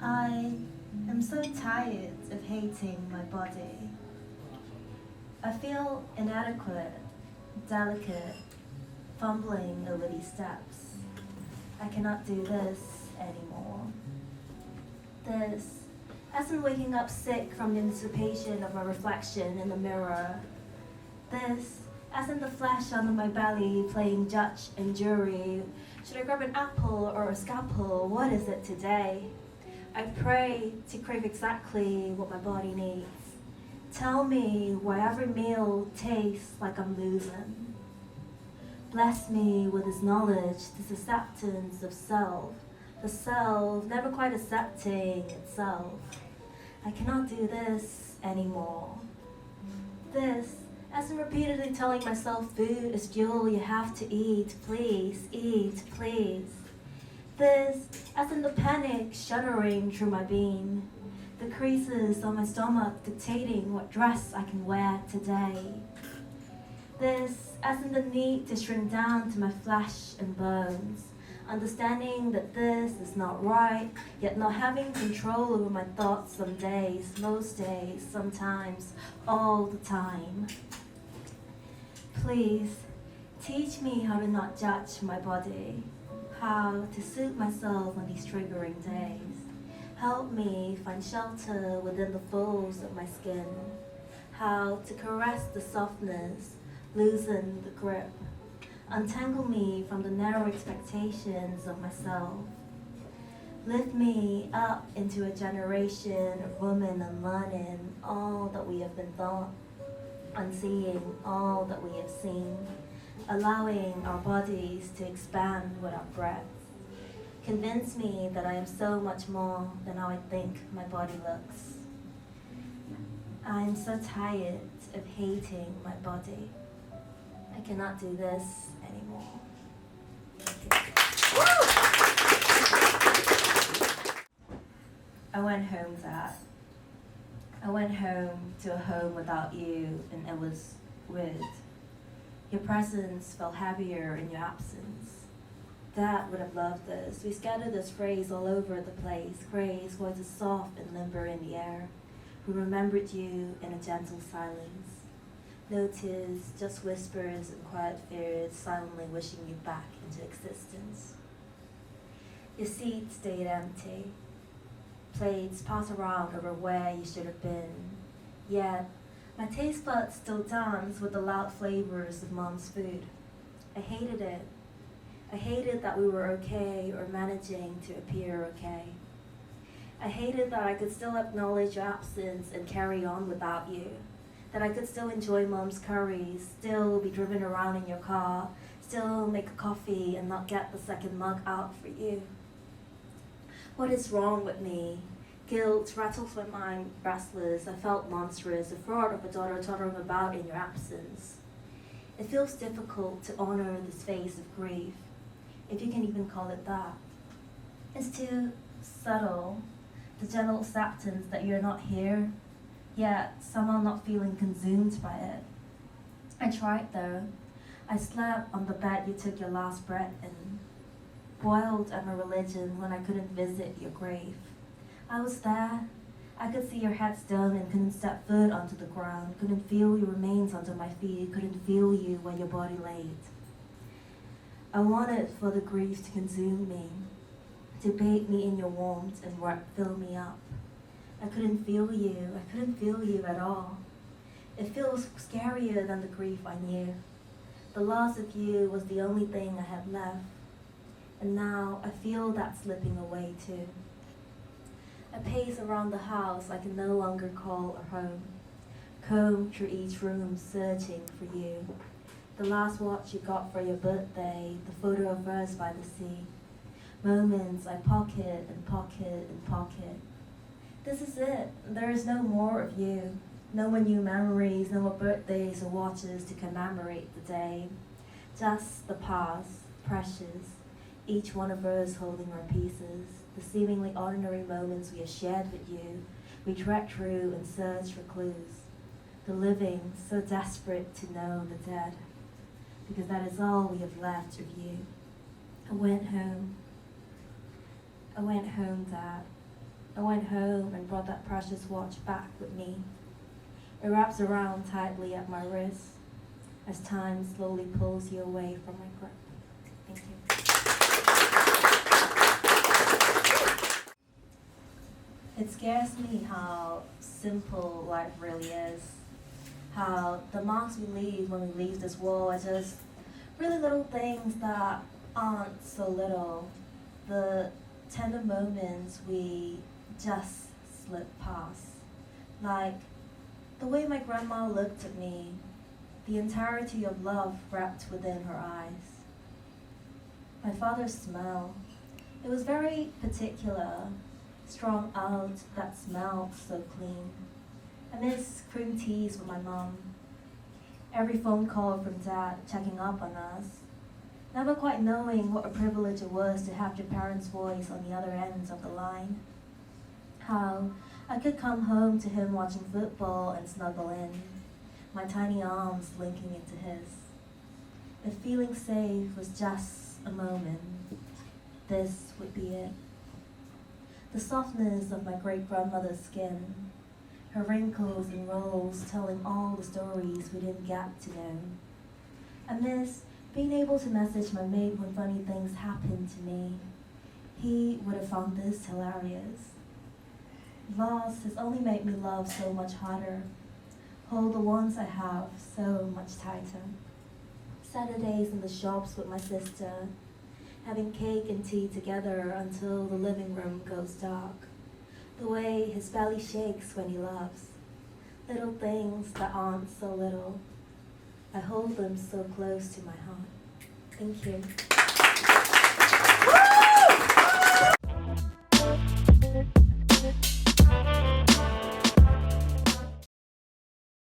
I am so tired of hating my body. I feel inadequate, delicate, fumbling over these steps. I cannot do this anymore. This isn't waking up sick from the anticipation of my reflection in the mirror. This isn't the flesh under my belly playing judge and jury. Should I grab an apple or a scalpel? What is it today? I pray to crave exactly what my body needs. Tell me why every meal tastes like I'm losing. Bless me with this knowledge, this acceptance of self, the self never quite accepting itself. I cannot do this anymore. This, as in repeatedly telling myself food is fuel you have to eat, please, eat, please. This, as in the panic shuddering through my being, the creases on my stomach dictating what dress I can wear today. This, as in the need to shrink down to my flesh and bones, understanding that this is not right, yet not having control over my thoughts some days, most days, sometimes, all the time. Please, teach me how to not judge my body, how to suit myself on these triggering days. Help me find shelter within the folds of my skin, how to caress the softness, loosen the grip, untangle me from the narrow expectations of myself. Lift me up into a generation of women unlearning all that we have been taught, unseeing all that we have seen, allowing our bodies to expand without breath. Convince me that I am so much more than how I think my body looks. I am so tired of hating my body. I cannot do this anymore. I went home, Dad. I went home to a home without you, and it was weird. Your presence felt heavier in your absence. Dad would have loved this. We scattered this phrase all over the place. Phrase voices soft and limber in the air. We remembered you in a gentle silence. No tears, just whispers and quiet fears, silently wishing you back into existence. Your seat stayed empty. Plates passed around over where you should have been. Yet, my taste buds still dance with the loud flavors of Mom's food. I hated it. I hated that we were okay or managing to appear okay. I hated that I could still acknowledge your absence and carry on without you. That I could still enjoy Mom's curries, still be driven around in your car, still make a coffee and not get the second mug out for you. What is wrong with me? Guilt rattles my mind restless. I felt monstrous, the thought of a daughter tottering about in your absence. It feels difficult to honor this phase of grief, if you can even call it that. It's too subtle, the gentle acceptance that you're not here, yet somehow not feeling consumed by it. I tried though. I slept on the bed you took your last breath in. Boiled at my religion when I couldn't visit your grave. I was there. I could see your headstone and couldn't step foot onto the ground, couldn't feel your remains under my feet, couldn't feel you where your body laid. I wanted for the grief to consume me, to bathe me in your warmth and fill me up. I couldn't feel you at all. It feels scarier than the grief I knew. The loss of you was the only thing I had left. And now I feel that slipping away too. I pace around the house I can no longer call a home. Comb through each room searching for you. The last watch you got for your birthday, the photo of us by the sea. Moments I pocket and pocket and pocket. This is it. There is no more of you. No more new memories, no more birthdays or watches to commemorate the day. Just the past, precious. Each one of us holding our pieces, the seemingly ordinary moments we have shared with you, we trek through and search for clues. The living, so desperate to know the dead, because that is all we have left of you. I went home, Dad. I went home and brought that precious watch back with me. It wraps around tightly at my wrist as time slowly pulls you away from my grip. Thank you. It scares me how simple life really is. How the marks we leave when we leave this world are just really little things that aren't so little. The tender moments we just slip past. Like the way my grandma looked at me, the entirety of love wrapped within her eyes. My father's smell, it was very particular, strong out that smelled so clean. I miss cream teas with my mom. Every phone call from dad checking up on us. Never quite knowing what a privilege it was to have your parents' voice on the other end of the line. How I could come home to him watching football and snuggle in, my tiny arms linking into his. If feeling safe was just a moment, this would be it. The softness of my great-grandmother's skin, her wrinkles and rolls telling all the stories we didn't get to know. I miss being able to message my mate when funny things happened to me. He would have found this hilarious. Loss has only made me love so much harder, hold the ones I have so much tighter. Saturdays in the shops with my sister, having cake and tea together until the living room goes dark. The way his belly shakes when he laughs. Little things that aren't so little. I hold them so close to my heart. Thank you.